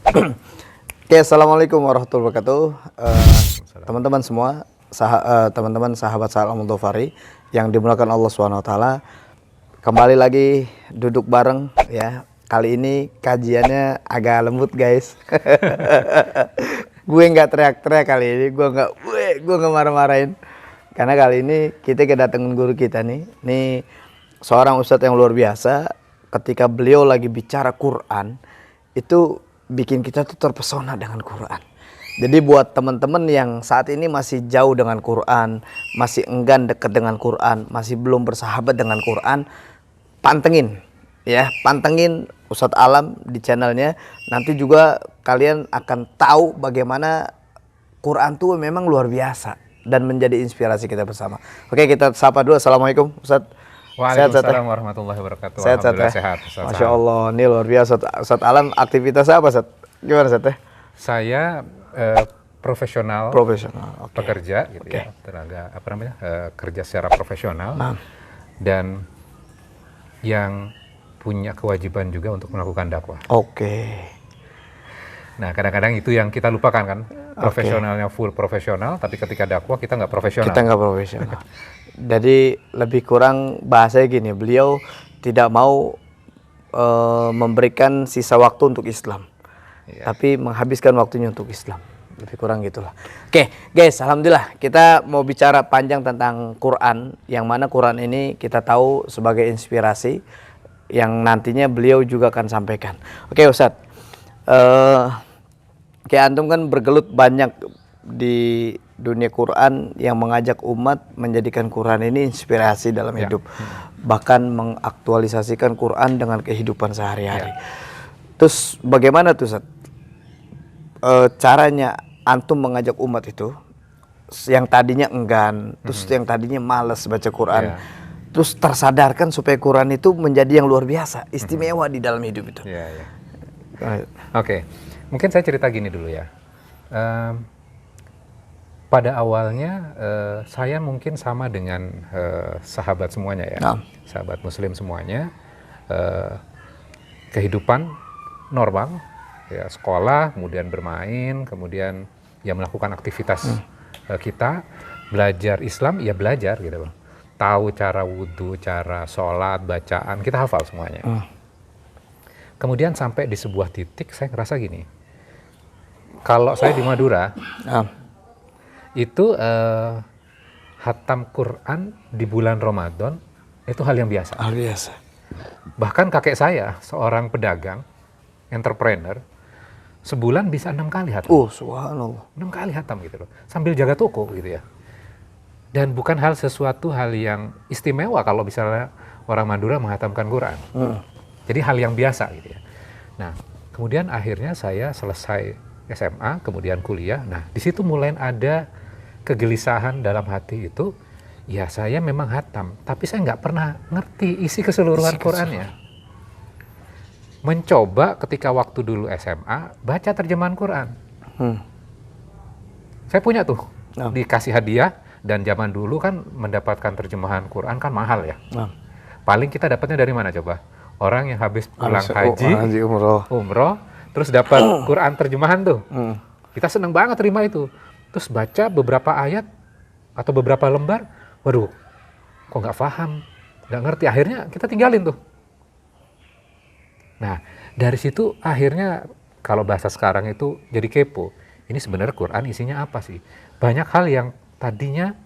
Oke, assalamualaikum warahmatullahi wabarakatuh. Teman-teman semua, teman-teman sahabat Salam Dhafari yang dimuliakan Allah SWT. Kembali lagi duduk bareng ya. Kali ini kajiannya agak lembut guys. Gue nggak teriak-teriak kali ini, gue nggak marah-marahin. Karena kali ini kita kedatangan guru kita nih. Nih seorang ustadz yang luar biasa. Ketika beliau lagi bicara Quran, itu bikin kita tuh terpesona dengan Quran. Jadi buat teman-teman yang saat ini masih jauh dengan Quran, masih enggan dekat dengan Quran, masih belum bersahabat dengan Quran, pantengin ya, pantengin Ustadz Alam di channelnya. Nanti juga kalian akan tahu bagaimana Quran tuh memang luar biasa dan menjadi inspirasi kita bersama. Oke, kita sapa dulu. Assalamualaikum Ustadz. Waalaikumsalam warahmatullahi wabarakatuh. Alhamdulillah sehat. Masya Allah, ini luar biasa. Ustadz Alam, aktivitas apa Ustadz? Gimana Ustadz? Saya profesional, okay. Pekerja gitu ya, tenaga kerja secara profesional dan yang punya kewajiban juga untuk melakukan dakwah. Nah, kadang-kadang itu yang kita lupakan kan, profesionalnya full profesional, tapi ketika dakwah kita nggak profesional. Kita nggak profesional. Jadi lebih kurang bahasanya gini, beliau tidak mau memberikan sisa waktu untuk Islam, tapi menghabiskan waktunya untuk Islam. Lebih kurang gitulah. Oke, guys, alhamdulillah kita mau bicara panjang tentang Quran, yang mana Quran ini kita tahu sebagai inspirasi yang nantinya beliau juga akan sampaikan. Oke, Ustadz, kayak antum kan bergelut banyak di dunia Quran yang mengajak umat menjadikan Quran ini inspirasi dalam hidup, bahkan mengaktualisasikan Quran dengan kehidupan sehari-hari. Terus bagaimana tuh Ustaz, caranya antum mengajak umat itu yang tadinya enggan, terus yang tadinya malas baca Quran, terus tersadarkan supaya Quran itu menjadi yang luar biasa, istimewa di dalam hidup itu. Oke, mungkin saya cerita gini dulu ya. Pada awalnya saya mungkin sama dengan sahabat semuanya ya, sahabat Muslim semuanya, kehidupan normal, ya sekolah, kemudian bermain, kemudian ya melakukan aktivitas kita, belajar Islam, ya belajar gitu loh, tahu cara wudhu, cara sholat, bacaan, kita hafal semuanya. Kemudian sampai di sebuah titik saya ngerasa gini, kalau saya di Madura, itu khatam Quran di bulan Ramadan itu hal yang biasa. Hal biasa. Bahkan kakek saya, seorang pedagang, entrepreneur, sebulan bisa 6 kali khatam. Subhanallah. 6 kali khatam gitu loh, sambil jaga toko gitu ya. Dan bukan sesuatu hal yang istimewa kalau misalnya orang Madura menghatamkan Quran. Jadi hal yang biasa gitu ya. Nah, kemudian akhirnya saya selesai SMA, kemudian kuliah. Nah, di situ mulai ada kegelisahan dalam hati itu. Ya, saya memang hatam, tapi saya nggak pernah ngerti isi keseluruhan Qurannya. Mencoba ketika waktu dulu SMA, baca terjemahan Quran. Saya punya tuh, dikasih hadiah, dan zaman dulu kan mendapatkan terjemahan Quran kan mahal ya. Paling kita dapatnya dari mana coba? Orang yang habis pulang haji, umroh, terus dapat Quran terjemahan tuh. Kita seneng banget terima itu. Terus baca beberapa ayat atau beberapa lembar, waduh, kok nggak paham, nggak ngerti. Akhirnya kita tinggalin tuh. Nah, dari situ akhirnya kalau bahasa sekarang itu jadi kepo. Ini sebenarnya Quran isinya apa sih? Banyak hal yang tadinya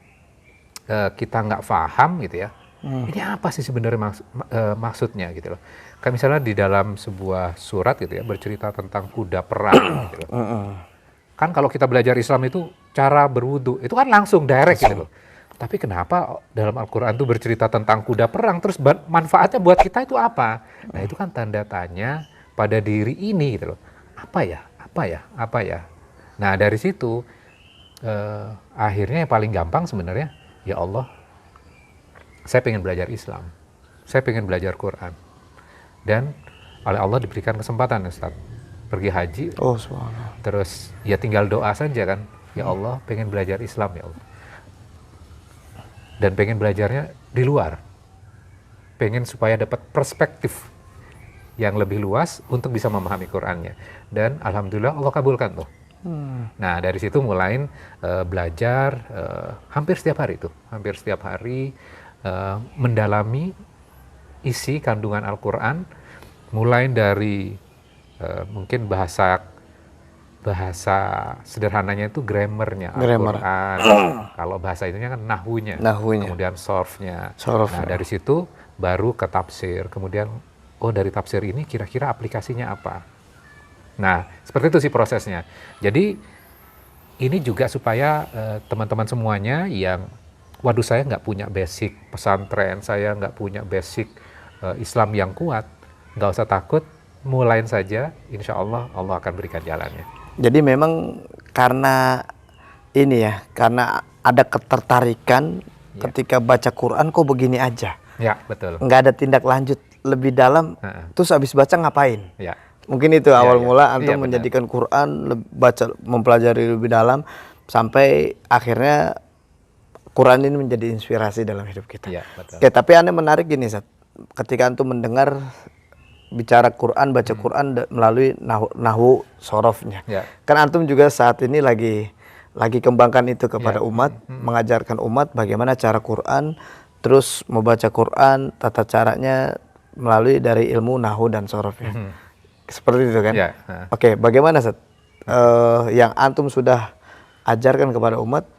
kita nggak paham gitu ya. Ini apa sih sebenarnya maksudnya gitu loh. Kayak misalnya di dalam sebuah surat gitu ya, bercerita tentang kuda perang gitu loh. Kan kalau kita belajar Islam itu cara berwudu, itu kan langsung direct gitu loh. Tapi kenapa dalam Al-Quran itu bercerita tentang kuda perang, terus manfaatnya buat kita itu apa? Nah, itu kan tanda tanya pada diri ini gitu loh. Apa ya? Nah, dari situ akhirnya yang paling gampang sebenarnya, ya Allah, saya pengen belajar Islam, saya pengen belajar Quran, dan oleh Allah diberikan kesempatan Ustaz, pergi haji, terus ya tinggal doa saja kan, ya Allah pengen belajar Islam ya Allah, dan pengen belajarnya di luar, pengen supaya dapat perspektif yang lebih luas untuk bisa memahami Qur'annya. Dan alhamdulillah Allah kabulkan tuh. Nah dari situ mulai belajar hampir setiap hari mendalami isi kandungan Al-Quran, mulai dari mungkin bahasa sederhananya itu grammarnya Al-Quran. Kalau bahasa itunya kan nahwunya. Kemudian sorfnya. Nah dari situ baru ke tafsir, kemudian dari tafsir ini kira-kira aplikasinya apa. Nah seperti itu sih prosesnya. Jadi ini juga supaya teman-teman semuanya yang waduh saya nggak punya basic pesantren, saya nggak punya basic Islam yang kuat, nggak usah takut, mulain saja, insya Allah Allah akan berikan jalannya. Jadi memang karena ini ya, karena ada ketertarikan ketika baca Quran kok begini aja. Ya, betul. Nggak ada tindak lanjut lebih dalam, terus habis baca ngapain? Ya. Mungkin itu awal mula antum menjadikan Quran, mempelajari lebih dalam, sampai akhirnya Quran ini menjadi inspirasi dalam hidup kita. Ya, betul. Oke, tapi aneh menarik gini, Sat. Ketika antum mendengar bicara Quran, baca Quran melalui nahwu sorofnya. Kan antum juga saat ini lagi kembangkan itu kepada umat, mengajarkan umat bagaimana cara Quran, terus membaca Quran, tata caranya melalui dari ilmu nahwu dan sorofnya. Seperti itu kan? Oke, bagaimana Sat? Yang antum sudah ajarkan kepada umat,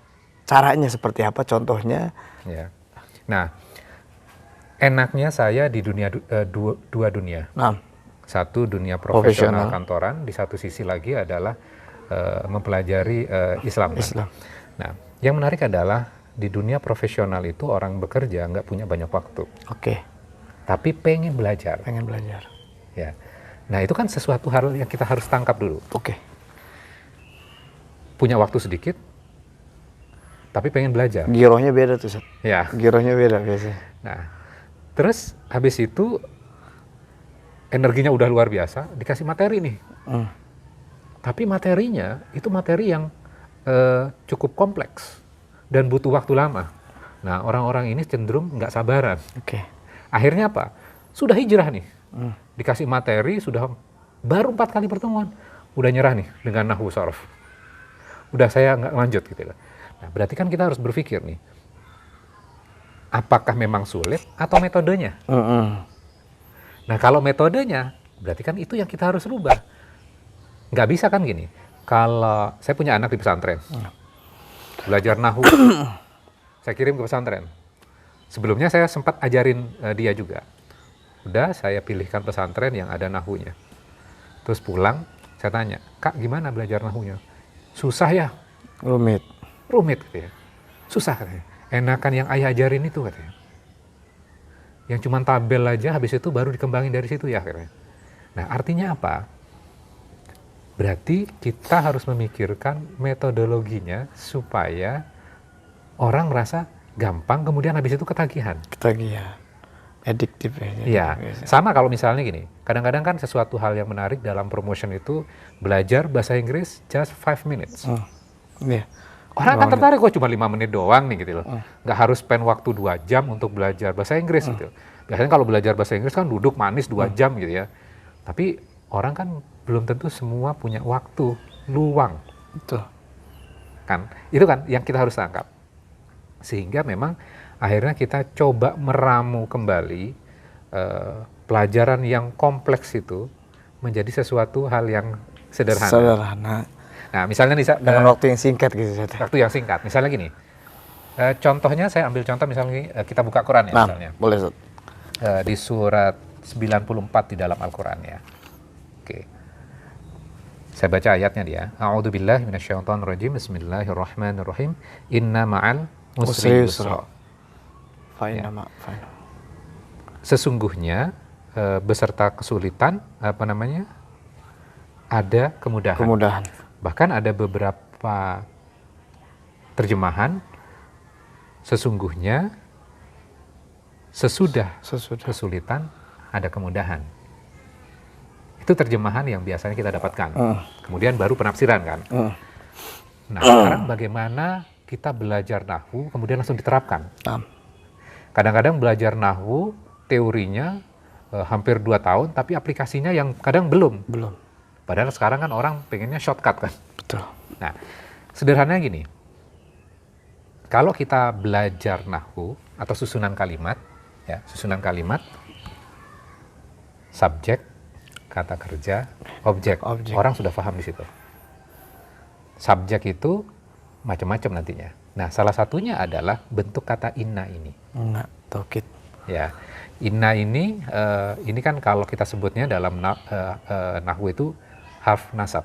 caranya seperti apa, contohnya? Nah, enaknya saya di dunia dua dunia. Satu dunia profesional kantoran, di satu sisi lagi adalah mempelajari Islam. Nah, yang menarik adalah di dunia profesional itu orang bekerja nggak punya banyak waktu. Tapi pengen belajar. Ya. Nah, itu kan sesuatu hal yang kita harus tangkap dulu. Punya waktu sedikit, tapi pengen belajar. Girohnya beda tuh, Sat. Ya. Girohnya beda biasanya. Nah, terus habis itu energinya udah luar biasa, dikasih materi nih. Tapi materinya itu materi yang cukup kompleks dan butuh waktu lama. Nah, orang-orang ini cenderung nggak sabaran. Akhirnya apa? Sudah hijrah nih. Dikasih materi, sudah baru 4 kali pertemuan, udah nyerah nih dengan nahwu sorof. Udah saya nggak lanjut gitu. Nah, berarti kan kita harus berpikir nih, apakah memang sulit atau metodenya? Nah, kalau metodenya, berarti kan itu yang kita harus rubah. Nggak bisa kan gini, kalau saya punya anak di pesantren, belajar nahwu, saya kirim ke pesantren. Sebelumnya saya sempat ajarin dia juga. Udah saya pilihkan pesantren yang ada nahwunya. Terus pulang, saya tanya, Kak gimana belajar nahwunya? Susah ya? Rumit katanya. Susah katanya. Enakan yang ayah ajarin itu katanya. Yang cuma tabel aja, habis itu baru dikembangin dari situ ya katanya. Nah artinya apa? Berarti kita harus memikirkan metodologinya supaya orang merasa gampang, kemudian habis itu ketagihan. Adiktif ya. Sama kalau misalnya gini, kadang-kadang kan sesuatu hal yang menarik dalam promotion itu belajar bahasa Inggris just 5 minutes. Orang kan tertarik kok cuma 5 menit doang nih gitu loh. Nggak harus spend waktu 2 jam untuk belajar bahasa Inggris gitu. Biasanya kalau belajar bahasa Inggris kan duduk manis 2 jam gitu ya. Tapi orang kan belum tentu semua punya waktu luang. Kan? Itu kan yang kita harus tangkap. Sehingga memang akhirnya kita coba meramu kembali pelajaran yang kompleks itu menjadi sesuatu hal yang sederhana. Nah, misalnya dengan waktu yang singkat gitu. Waktu yang singkat. Misalnya gini, contohnya saya ambil contoh misalnya kita buka Quran ya misalnya. Boleh, Zat. Di surat 94 di dalam Al-Quran ya. Saya baca ayatnya dia. A'udzubillahi minasyaitonirrajim. Bismillahirrahmanirrahim. Inna ma'al usri yusra. Sesungguhnya beserta kesulitan ada kemudahan. Bahkan ada beberapa terjemahan sesungguhnya sesudah kesulitan ada kemudahan. Itu terjemahan yang biasanya kita dapatkan. Kemudian baru penafsiran kan. Nah, sekarang bagaimana kita belajar nahwu kemudian langsung diterapkan? Kadang-kadang belajar nahwu teorinya hampir 2 tahun, tapi aplikasinya yang kadang belum. Belum. Padahal sekarang kan orang pengennya shortcut kan. Betul. Nah, sederhananya gini, kalau kita belajar nahwu atau susunan kalimat, ya susunan kalimat, subjek, kata kerja, objek, orang sudah paham di situ. Subjek itu macam-macam nantinya. Nah, salah satunya adalah bentuk kata inna ini. Enggak, taukid. Ya, inna ini kan kalau kita sebutnya dalam nahwu itu harf nasab.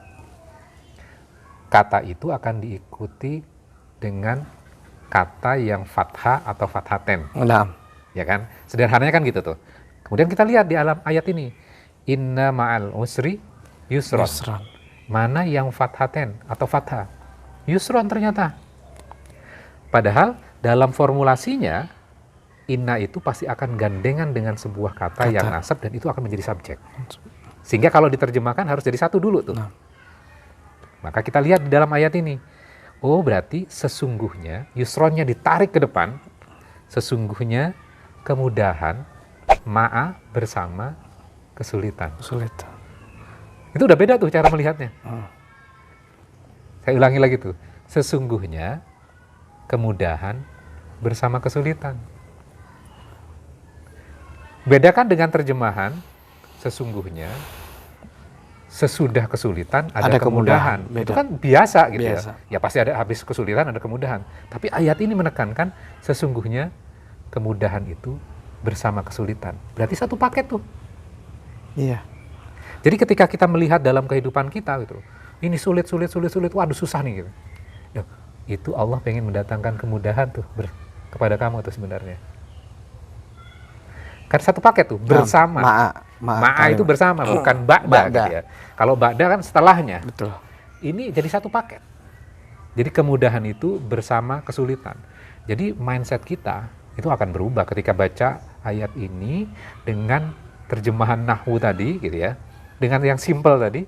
Kata itu akan diikuti dengan kata yang fathah atau fathaten. Nah, Ya kan? Sederhananya kan gitu tuh. Kemudian kita lihat di alam ayat ini. Inna ma'al usri yusron. yusran. Mana yang fathaten atau fathah? Yusron ternyata. Padahal dalam formulasinya, inna itu pasti akan gandengan dengan sebuah kata yang nasab dan itu akan menjadi subjek. Sehingga kalau diterjemahkan harus jadi satu dulu tuh. Nah. Maka kita lihat di dalam ayat ini. Oh, berarti sesungguhnya yusronnya ditarik ke depan. Sesungguhnya kemudahan ma'a bersama kesulitan. Kesulitan. Itu udah beda tuh cara melihatnya. Saya ulangi lagi tuh. Sesungguhnya kemudahan bersama kesulitan. Bedakan dengan terjemahan sesungguhnya sesudah kesulitan ada kemudahan. Itu kan biasa gitu Biasa. ya. Ya pasti ada habis kesulitan ada kemudahan. Tapi ayat ini menekankan sesungguhnya kemudahan itu bersama kesulitan. Berarti satu paket tuh. Iya. Jadi ketika kita melihat dalam kehidupan kita gitu, ini sulit, waduh susah nih gitu. Duh, itu Allah pengen mendatangkan kemudahan tuh kepada kamu tuh sebenarnya. Kan satu paket tuh, bersama. Ma'a itu bersama, bukan ba'da gitu ya. Kalau ba'da kan setelahnya. Betul. Ini jadi satu paket. Jadi kemudahan itu bersama kesulitan. Jadi mindset kita itu akan berubah ketika baca ayat ini dengan terjemahan nahwu tadi gitu ya. Dengan yang simple tadi,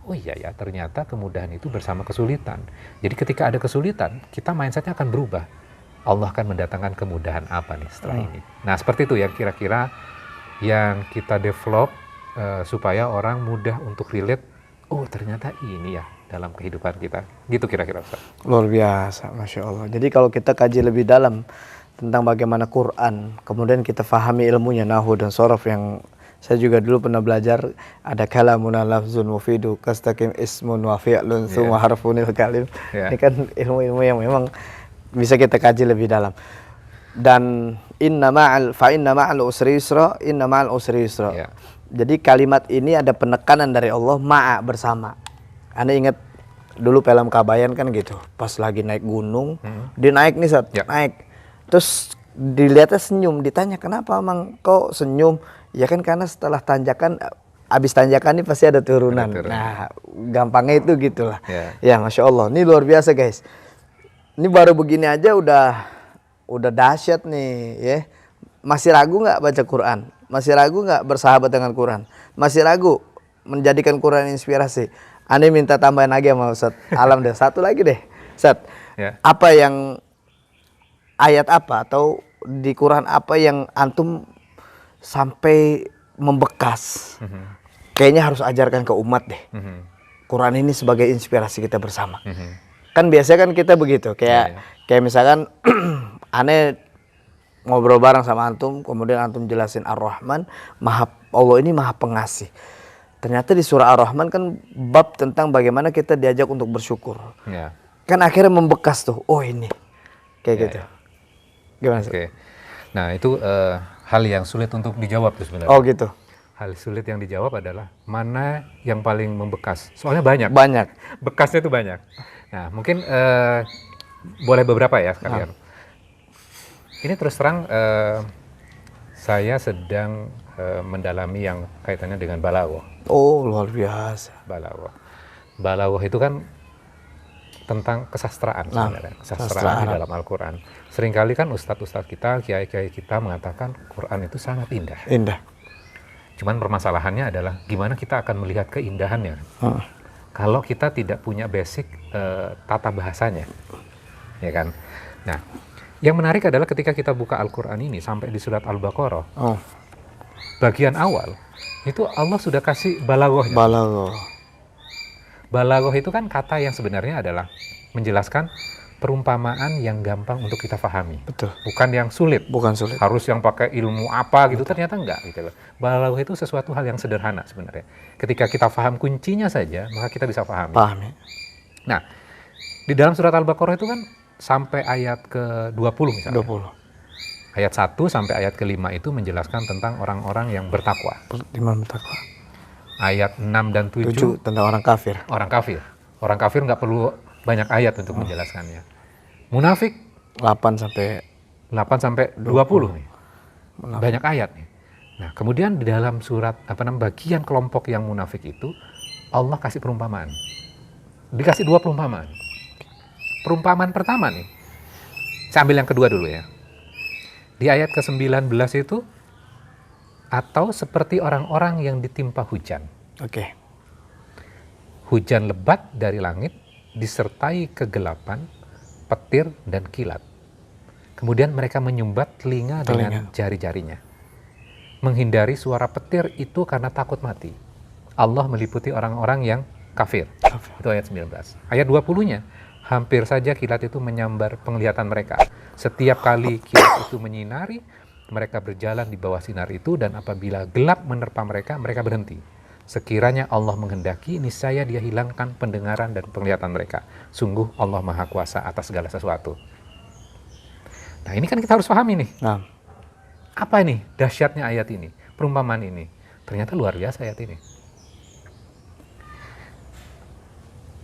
oh iya ya ternyata kemudahan itu bersama kesulitan. Jadi ketika ada kesulitan, kita mindsetnya akan berubah. Allah akan mendatangkan kemudahan apa nih setelah ini. Nah seperti itu yang kira-kira yang kita develop supaya orang mudah untuk relate, oh ternyata ini ya dalam kehidupan kita. Gitu kira-kira Ustaz. Luar biasa, Masya Allah. Jadi kalau kita kaji lebih dalam tentang bagaimana Quran, kemudian kita fahami ilmunya nahwu dan sorof yang saya juga dulu pernah belajar, ada kalamun lafzun mufidu kastaqim ismun wa fi'lun summa harfunil kalim. Ini kan ilmu-ilmu yang memang bisa kita kaji lebih dalam. Dan inna ma'al usri yusra, inna ma'al usri yusra. Jadi kalimat ini ada penekanan dari Allah, ma'a bersama. Anda ingat dulu film Kabayan kan gitu, pas lagi naik gunung, dia naik nih naik. Terus dilihatnya senyum, ditanya kenapa Mang kok senyum? Ya kan karena setelah tanjakan, abis tanjakan ini pasti ada turunan. Nah, gampangnya itu gitulah. Ya, Masya Allah. Ini luar biasa guys. Ini baru begini aja udah dahsyat nih, ya. Masih ragu nggak baca Quran? Masih ragu nggak bersahabat dengan Quran? Masih ragu menjadikan Quran inspirasi? Ane minta tambahan lagi sama Ustaz Alam deh. Satu lagi deh, Ustaz. Apa yang ayat apa atau di Quran apa yang antum sampai membekas, kayaknya harus ajarkan ke umat deh. Quran ini sebagai inspirasi kita bersama. Kan biasanya kan kita begitu, kayak misalkan aneh ngobrol bareng sama antum, kemudian antum jelasin Ar-Rahman, Allah ini maha pengasih. Ternyata di surah Ar-Rahman kan bab tentang bagaimana kita diajak untuk bersyukur. Kan akhirnya membekas tuh, oh ini kayak gitu. Gimana? Nah itu hal yang sulit untuk dijawab tuh sebenarnya. Oh gitu. Hal sulit yang dijawab adalah mana yang paling membekas. Soalnya banyak. Bekasnya tuh banyak. Nah mungkin boleh beberapa ya sekalian. Ini terus terang saya sedang mendalami yang kaitannya dengan balaghah. Oh luar biasa. Balaghah itu kan tentang kesastraan sebenarnya. Kesastraan di dalam Al-Quran. Seringkali kan ustadz-ustadz kita, kiai-kiai kita mengatakan Quran itu sangat indah. Cuman permasalahannya adalah gimana kita akan melihat keindahannya. Kalau kita tidak punya basic tata bahasanya. Ya kan? Nah, yang menarik adalah ketika kita buka Al-Quran ini sampai di surat Al-Baqarah. bagian awal itu Allah sudah kasih balaghahnya. Balaghah. Balaghah itu kan kata yang sebenarnya adalah menjelaskan perumpamaan yang gampang untuk kita pahami. Betul. Bukan yang sulit. Bukan sulit. Harus yang pakai ilmu apa gitu, ternyata enggak gitu loh. Balaghah itu sesuatu hal yang sederhana sebenarnya. Ketika kita paham kuncinya saja, maka kita bisa pahami. Pahami. Nah, di dalam surat Al-Baqarah itu kan sampai ayat ke-20 misalnya. 20. Ayat 1 sampai ayat ke-5 itu menjelaskan tentang orang-orang yang bertakwa. Iman bertakwa. Ayat 6 dan 7 tentang orang kafir. orang kafir. Orang kafir nggak perlu banyak ayat untuk menjelaskannya. Munafik 8 sampai 8 sampai 20 nih. Munafik. Banyak ayat nih. Nah, kemudian di dalam surat bagian kelompok yang munafik itu Allah kasih perumpamaan. Dikasih 2 perumpamaan. Perumpamaan pertama nih. Saya ambil yang kedua dulu ya. Di ayat ke-19 itu atau seperti orang-orang yang ditimpa hujan. Oke. Hujan lebat dari langit disertai kegelapan, petir, dan kilat. Kemudian mereka menyumbat telinga dengan jari-jarinya. Menghindari suara petir itu karena takut mati. Allah meliputi orang-orang yang kafir. Itu ayat 19. Ayat 20-nya, hampir saja kilat itu menyambar penglihatan mereka. Setiap kali kilat itu menyinari, mereka berjalan di bawah sinar itu, dan apabila gelap menerpa mereka, mereka berhenti. Sekiranya Allah menghendaki, niscaya Dia hilangkan pendengaran dan penglihatan mereka. Sungguh Allah Maha Kuasa atas segala sesuatu. Nah, ini kan kita harus pahami nih. Nah. Apa ini dahsyatnya ayat ini? Perumpamaan ini. Ternyata luar biasa ayat ini.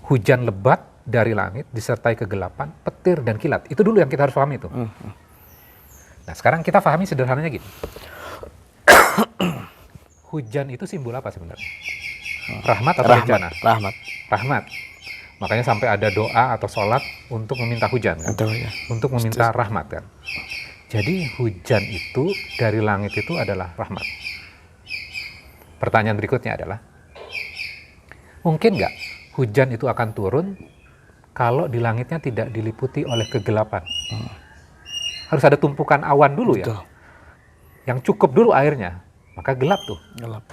Hujan lebat dari langit disertai kegelapan, petir, dan kilat. Itu dulu yang kita harus pahami itu. Nah, sekarang kita pahami sederhananya gini. Hujan itu simbol apa sebenarnya? Rahmat atau bencana? Rahmat. Rahmat. Makanya sampai ada doa atau sholat untuk meminta hujan kan? Untuk meminta rahmat kan? Jadi hujan itu dari langit itu adalah rahmat. Pertanyaan berikutnya adalah, mungkin nggak hujan itu akan turun kalau di langitnya tidak diliputi oleh kegelapan? Harus ada tumpukan awan dulu. Betul. Ya, yang cukup dulu airnya, maka gelap tuh. Gelap.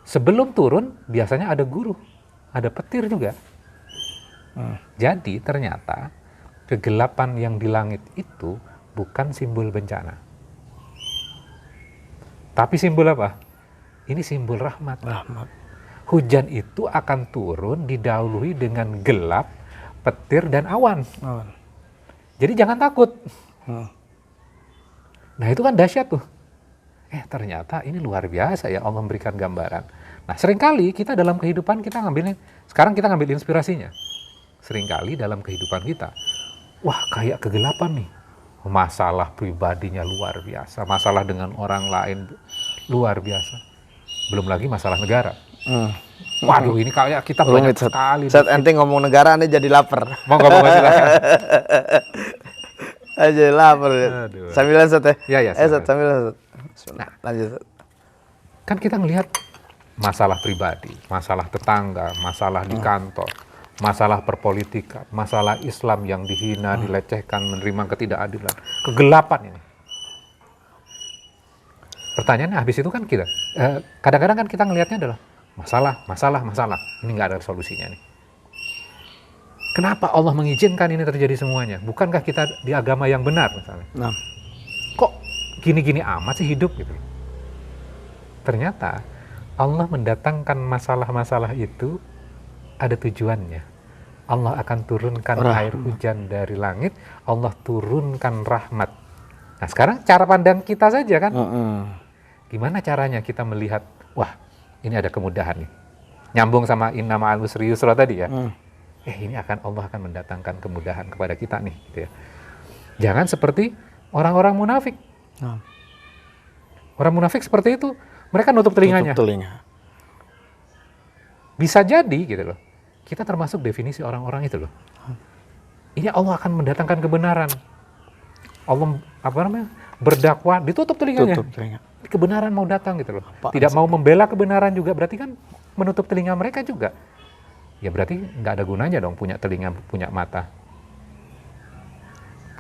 Sebelum turun biasanya ada guru, ada petir juga. Jadi ternyata kegelapan yang di langit itu bukan simbol bencana, tapi simbol apa? Ini simbol rahmat. Rahmat. Hujan itu akan turun didahului dengan gelap, petir, dan awan. Jadi jangan takut. Nah, itu kan dahsyat tuh. Ternyata ini luar biasa ya Allah memberikan gambaran. Nah, seringkali kita dalam kehidupan kita sekarang kita ngambil inspirasinya. Seringkali dalam kehidupan kita, wah kayak kegelapan nih. Masalah pribadinya luar biasa, masalah dengan orang lain luar biasa. Belum lagi masalah negara. Waduh, ini kayak kita banyak sekali. Saat ente ngomong negara, ane jadi lapar. Monggo silakan. Aja lapar. Sambilan Sat ya. Ya, Sat sambilan Sat. Nah, lanjut. Kan kita ngelihat masalah pribadi, masalah tetangga, masalah di kantor, masalah perpolitikan, masalah Islam yang dihina, dilecehkan, menerima ketidakadilan, kegelapan ini. Pertanyaannya habis itu kan kita, kadang-kadang kan kita ngelihatnya adalah masalah. Ini nggak ada solusinya nih. Kenapa Allah mengizinkan ini terjadi semuanya? Bukankah kita di agama yang benar misalnya? Nah. Kok gini-gini amat sih hidup gitu? Ternyata Allah mendatangkan masalah-masalah itu ada tujuannya. Allah akan turunkan air hujan dari langit, Allah turunkan rahmat. Nah, sekarang cara pandang kita saja kan, gimana caranya kita melihat, wah ini ada kemudahan nih. Nyambung sama inna ma'al usri yusra tadi ya. Ini Allah akan mendatangkan kemudahan kepada kita nih. Gitu ya. Jangan seperti orang-orang munafik. Orang munafik seperti itu, mereka nutup telinganya. Bisa jadi gitu loh. Kita termasuk definisi orang-orang itu loh. Ini Allah akan mendatangkan kebenaran. Allah berdakwah, ditutup telinganya. Kebenaran mau datang gitu loh. Tidak mau membela kebenaran juga, berarti kan menutup telinga mereka juga. Ya berarti nggak ada gunanya dong punya telinga, punya mata.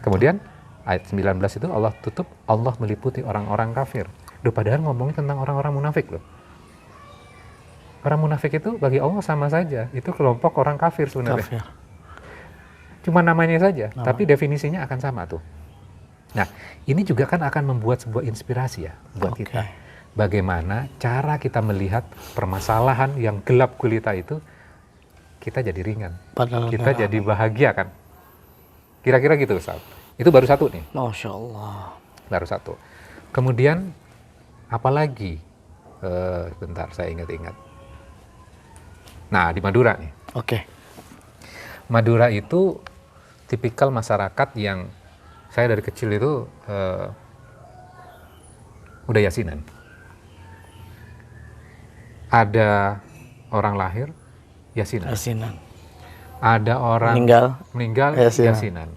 Kemudian ayat 19 itu Allah tutup, Allah meliputi orang-orang kafir. Duh, padahal ngomongin tentang orang-orang munafik loh. Orang munafik itu bagi Allah sama saja. Itu kelompok orang kafir sebenarnya. Kafir. Cuma namanya saja, tapi definisinya akan sama tuh. Nah, ini juga kan akan membuat sebuah inspirasi ya buat kita. Bagaimana cara kita melihat permasalahan yang gelap gulita itu, kita jadi ringan. Padahal kita jadi bahagia kan. Kira-kira gitu Ustaz. Itu baru satu nih. Masya Allah. Baru satu. Kemudian, apalagi? Bentar, saya ingat-ingat. Nah, di Madura nih. Oke. Madura itu tipikal masyarakat yang saya dari kecil itu udah yasinan. Ada orang lahir yasinan. Yasinan. Ada orang meninggal yasinan.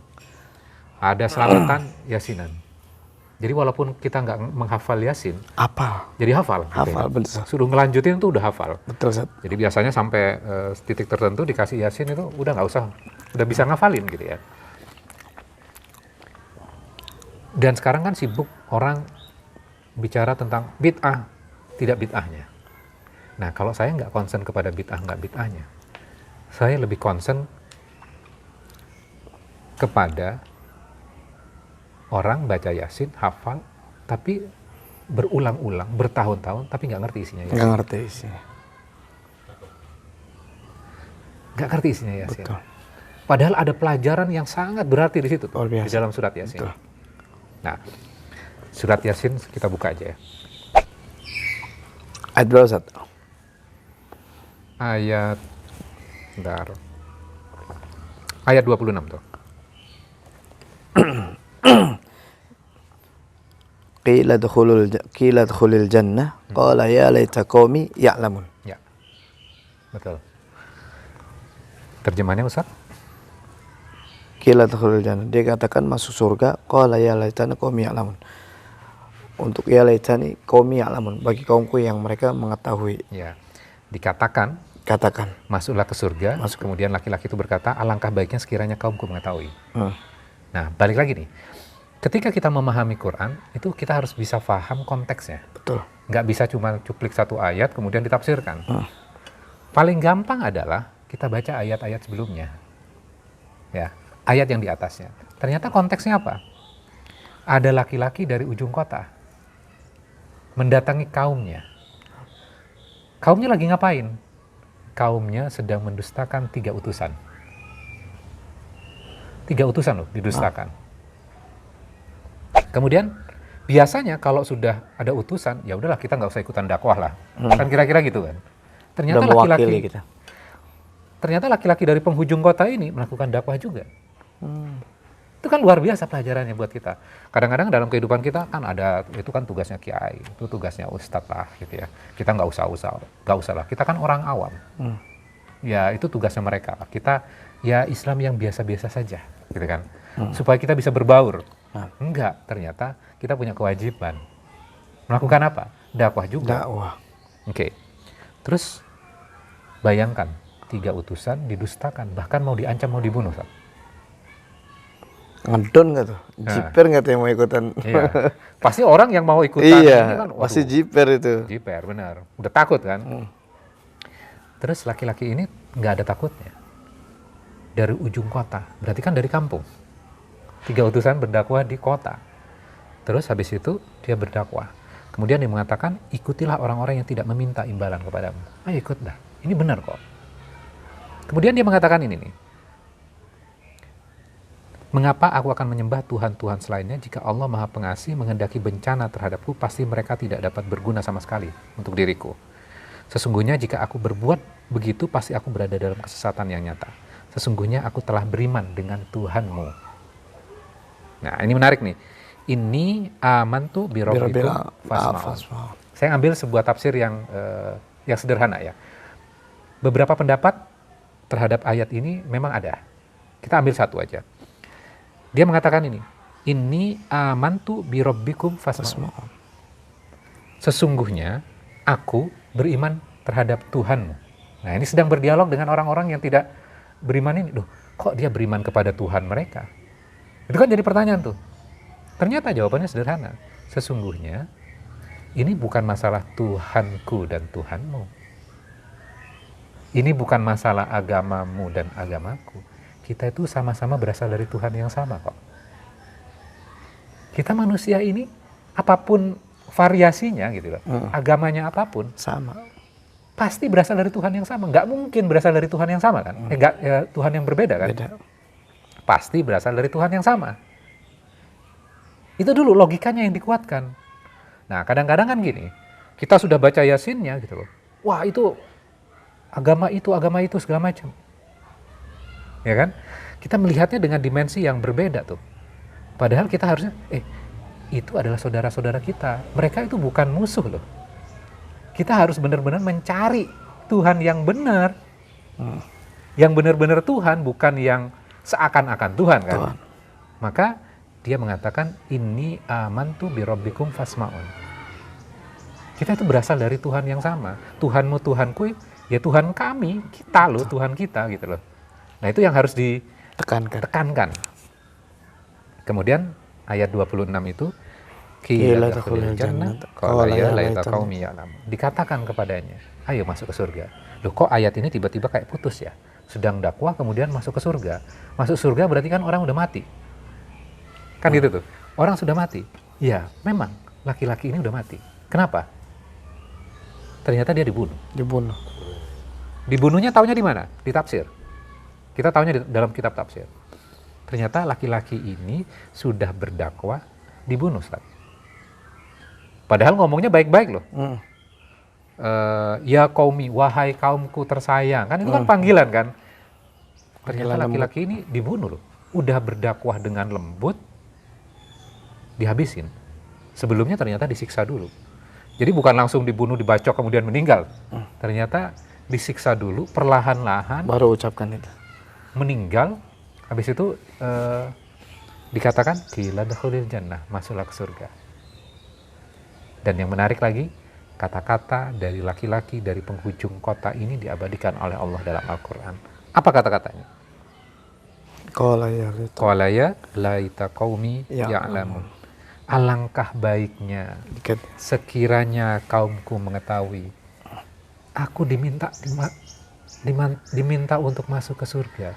Ada selamatan yasinan. Jadi walaupun kita nggak menghafal yasin, jadi hafal. Hafal, betul. Suruh ngelanjutin tuh udah hafal. Betul, Ustaz. Jadi biasanya sampai titik tertentu dikasih yasin itu udah nggak usah, udah bisa ngafalin gitu ya. Dan sekarang kan sibuk orang bicara tentang bid'ah, tidak bid'ahnya. Nah, kalau saya nggak concern kepada bid'ah nggak bid'ahnya, saya lebih concern kepada orang baca yasin, hafal, tapi berulang-ulang, bertahun-tahun, tapi nggak ngerti isinya yasin. Nggak ngerti isinya. Nggak ngerti isinya yasin. Betul. Padahal ada pelajaran yang sangat berarti di situ, Luar biasa. di dalam surat yasin. Betul. Nah, surat yasin kita buka aja ya. Ayat berapa, Ustaz? Ayat, bentar. Ayat 26 tuh. Qila dkhulil jannah qala ya laita qaumi ya'lamun. Ya, betul. Terjemahannya Ustaz? Qila dkhulil jannah. Dia katakan masuk surga. Qala ya laitani qaumi ya'lamun. Untuk ya laitani qaumi ya'lamun. Bagi kaumku yang mereka mengetahui. Ya, dikatakan Katakan. masuklah ke surga. Kemudian laki-laki itu berkata, alangkah baiknya sekiranya kaumku mengetahui. Nah, balik lagi nih. Ketika kita memahami Quran, itu kita harus bisa paham konteksnya. Betul. Nggak bisa cuma cuplik satu ayat kemudian ditafsirkan. Paling gampang adalah kita baca ayat-ayat sebelumnya. Ya, ayat yang di atasnya. Ternyata konteksnya apa? Ada laki-laki dari ujung kota mendatangi kaumnya. Kaumnya lagi ngapain? Kaumnya sedang mendustakan 3 utusan. 3 utusan loh didustakan. Kemudian biasanya kalau sudah ada utusan, ya udahlah kita nggak usah ikutan dakwah lah. Kan kira-kira gitu kan. Ternyata laki-laki dari penghujung kota ini melakukan dakwah juga. Itu kan luar biasa pelajarannya buat kita. Kadang-kadang dalam kehidupan kita kan ada, itu kan tugasnya kiai, itu tugasnya ustadz lah gitu ya. Kita nggak usah lah. Kita kan orang awam. Ya itu tugasnya mereka. Kita ya Islam yang biasa-biasa saja, gitu kan. Supaya kita bisa berbaur. Enggak, ternyata kita punya kewajiban. Melakukan apa? Dakwah juga. Dakwah. Oke. Terus bayangkan 3 utusan didustakan, bahkan mau diancam, mau dibunuh. Ngedon nggak tuh? Jiper nggak tuh yang mau ikutan? Iya. Pasti orang yang mau ikutan iya, ini kan, pasti jiper itu. Jiper, benar. Udah takut kan? Terus laki-laki ini nggak ada takutnya. Dari ujung kota, berarti kan dari kampung. 3 utusan berdakwah di kota. Terus habis itu dia berdakwah. Kemudian dia mengatakan, ikutilah orang-orang yang tidak meminta imbalan kepadamu. Ayo ikut dah, ini benar kok. Kemudian dia mengatakan ini nih. Mengapa aku akan menyembah Tuhan-Tuhan selainnya jika Allah Maha Pengasih menghendaki bencana terhadapku, pasti mereka tidak dapat berguna sama sekali untuk diriku. Sesungguhnya jika aku berbuat begitu, pasti aku berada dalam kesesatan yang nyata. Sesungguhnya aku telah beriman dengan Tuhanmu. Nah, ini menarik nih. Ini amantu bi rabbikum fasma'un. Saya ambil sebuah tafsir yang sederhana ya. Beberapa pendapat terhadap ayat ini memang ada. Kita ambil satu aja. Dia mengatakan ini. Inni amantu bi rabbikum fasma'un. Sesungguhnya aku beriman terhadap Tuhanmu. Nah, ini sedang berdialog dengan orang-orang yang tidak beriman ini. Loh, kok dia beriman kepada Tuhan mereka? Itu kan jadi pertanyaan tuh. Ternyata jawabannya sederhana. Sesungguhnya ini bukan masalah Tuhanku dan Tuhanmu. Ini bukan masalah agamamu dan agamaku. Kita itu sama-sama berasal dari Tuhan yang sama kok. Kita manusia ini apapun variasinya gitu loh, agamanya apapun, Sama. pasti berasal dari Tuhan yang sama. Nggak mungkin berasal dari Tuhan yang sama kan? Tuhan yang berbeda kan? Beda. Pasti berasal dari Tuhan yang sama. Itu dulu logikanya yang dikuatkan. Nah, kadang-kadang kan gini, kita sudah baca Yasinnya gitu loh. Wah, itu agama itu segala macam. Ya kan? Kita melihatnya dengan dimensi yang berbeda tuh. Padahal kita harusnya, itu adalah saudara-saudara kita. Mereka itu bukan musuh loh. Kita harus benar-benar mencari Tuhan yang benar. Yang benar-benar Tuhan, bukan yang seakan-akan Tuhan kan. Tuhan. Maka dia mengatakan, inni amantu birabbikum fasma'un. Kita itu berasal dari Tuhan yang sama. Tuhanmu, Tuhanku, ya Tuhan kami, kita loh, Tuhan kita gitu loh. Nah itu yang harus ditekankan. Kemudian ayat 26 itu, Qila dakhulil jannah, qala ya laita qaumi ya'lamun. Dikatakan kepadanya, ayo masuk ke surga. Loh kok ayat ini tiba-tiba kayak putus ya? Sedang dakwah kemudian masuk ke surga. Masuk surga berarti kan orang udah mati. Kan gitu tuh. Orang sudah mati. Ya, memang laki-laki ini udah mati. Kenapa? Ternyata dia dibunuh. Dibunuhnya taunya di mana? Di tafsir. Kita taunya dalam kitab tafsir. Ternyata laki-laki ini sudah berdakwah dibunuh, Ustaz. Padahal ngomongnya baik-baik loh. Ya qaumi, wahai kaumku tersayang. Kan itu kan panggilan kan. Ternyata laki-laki ini dibunuh loh. Udah berdakwah dengan lembut, dihabisin. Sebelumnya ternyata disiksa dulu. Jadi bukan langsung dibunuh, dibacok, kemudian meninggal. Ternyata disiksa dulu, perlahan-lahan. Baru ucapkan itu. Meninggal, habis itu dikatakan, qila dakhulil jannah, masuklah ke surga. Dan yang menarik lagi, kata-kata dari laki-laki dari penghujung kota ini diabadikan oleh Allah dalam Al-Quran. Apa kata-katanya? Qala ya laita qaumi ya'lamun. Alangkah baiknya sekiranya kaumku mengetahui. Aku diminta untuk masuk ke surga.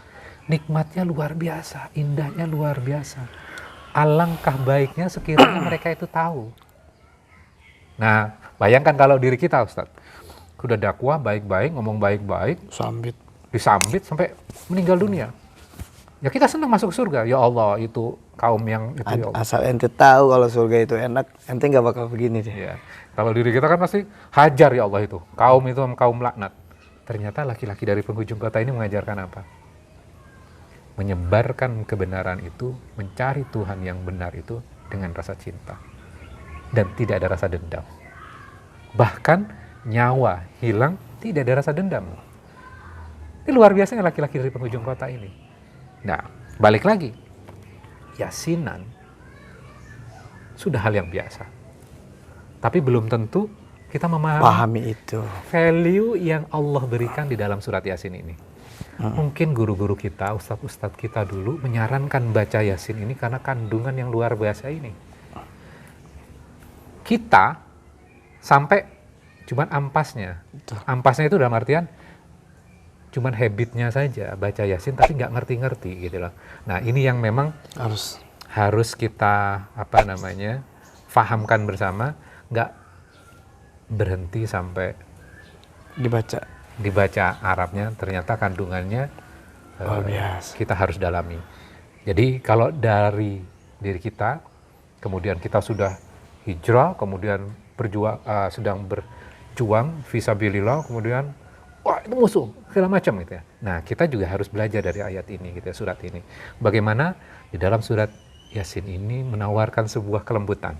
Nikmatnya luar biasa, indahnya luar biasa. Alangkah baiknya sekiranya mereka itu tahu. Nah, bayangkan kalau diri kita, Ustadz, udah dakwah baik-baik, ngomong baik-baik, disambit sampai meninggal dunia. Ya kita senang masuk surga. Ya Allah, itu kaum yang itu ya Allah. Asal ente tahu kalau surga itu enak, ente nggak bakal begini deh. Ya. Kalau diri kita kan pasti hajar ya Allah itu. Kaum itu kaum laknat. Ternyata laki-laki dari penghujung kota ini mengajarkan apa? Menyebarkan kebenaran itu, mencari Tuhan yang benar itu dengan rasa cinta. Dan tidak ada rasa dendam. Bahkan nyawa hilang, tidak ada rasa dendam. Ini luar biasanya laki-laki dari penghujung kota ini. Nah, balik lagi. Yasinan sudah hal yang biasa. Tapi belum tentu kita memahami itu. Value yang Allah berikan di dalam surat Yasin ini. Mungkin guru-guru kita, ustadz-ustadz kita dulu menyarankan baca Yasin ini karena kandungan yang luar biasa ini. Kita sampai cuman ampasnya. Ampasnya itu dalam artian cuman habitnya saja baca Yasin tapi nggak ngerti-ngerti gitu loh. Nah ini yang memang harus kita fahamkan bersama, nggak berhenti sampai dibaca Arabnya, ternyata kandungannya kita harus dalami. Jadi kalau dari diri kita, kemudian kita sudah hijrah, kemudian sedang berjuang fisabilillah, kemudian wah itu musuh, segala macam gitu ya. Nah kita juga harus belajar dari ayat ini gitu ya, surat ini. Bagaimana di dalam surat Yasin ini menawarkan sebuah kelembutan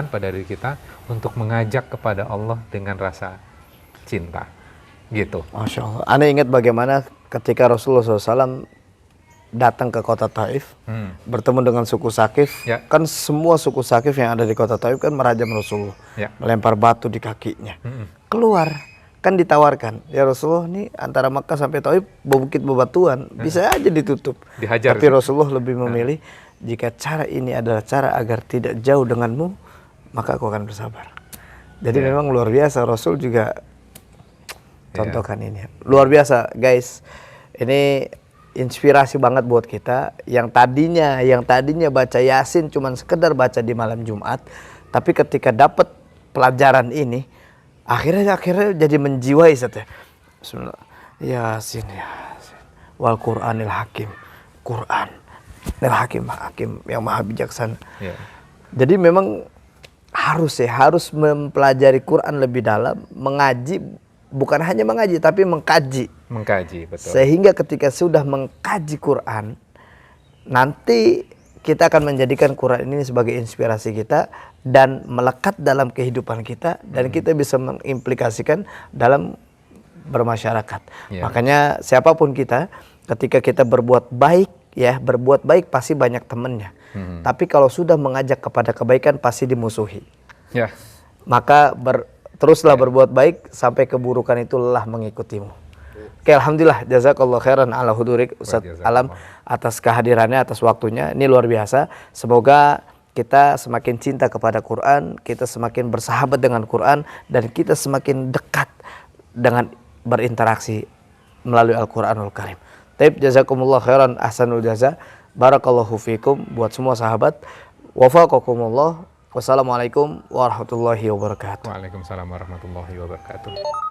pada diri kita untuk mengajak kepada Allah dengan rasa cinta gitu. Masya Allah. Anda ingat bagaimana ketika Rasulullah SAW datang ke kota Taif, bertemu dengan suku Sakif, kan semua suku Sakif yang ada di kota Taif kan merajam Rasulullah, melempar batu di kakinya. Keluar, kan ditawarkan, ya Rasulullah ini antara Makkah sampai Taif bukit bebatuan, bisa aja ditutup. Dihajar. Tapi Rasulullah lebih memilih, jika cara ini adalah cara agar tidak jauh denganmu, maka aku akan bersabar. Jadi memang luar biasa, Rasul juga contohkan ini. Luar biasa guys, ini inspirasi banget buat kita yang tadinya baca Yasin cuman sekedar baca di malam Jumat, tapi ketika dapat pelajaran ini akhirnya jadi menjiwai saja. Bismillah. Yasin wal Qur'anil Hakim. Qur'anil Hakim yang maha bijaksana. Jadi memang harus mempelajari Quran lebih dalam, mengaji, bukan hanya mengaji tapi mengkaji, betul. sehingga ketika sudah mengkaji Quran, nanti kita akan menjadikan Quran ini sebagai inspirasi kita dan melekat dalam kehidupan kita, dan kita bisa mengimplikasikan dalam bermasyarakat. Makanya siapapun kita, ketika kita berbuat baik pasti banyak temannya. Tapi kalau sudah mengajak kepada kebaikan pasti dimusuhi. Maka teruslah berbuat baik sampai keburukan itu lelah mengikutimu. Oke, alhamdulillah, jazakallah khairan ala hudurik Ustadz Alam atas kehadirannya, atas waktunya. Ini luar biasa. Semoga kita semakin cinta kepada Quran, kita semakin bersahabat dengan Quran, dan kita semakin dekat dengan berinteraksi melalui Al-Quranul Karim. Taib, jazakumullah khairan ahsanul jaza. Barakallahu fikum buat semua sahabat. Wafaqakumullah. Wassalamualaikum warahmatullahi wabarakatuh. Waalaikumsalam warahmatullahi wabarakatuh.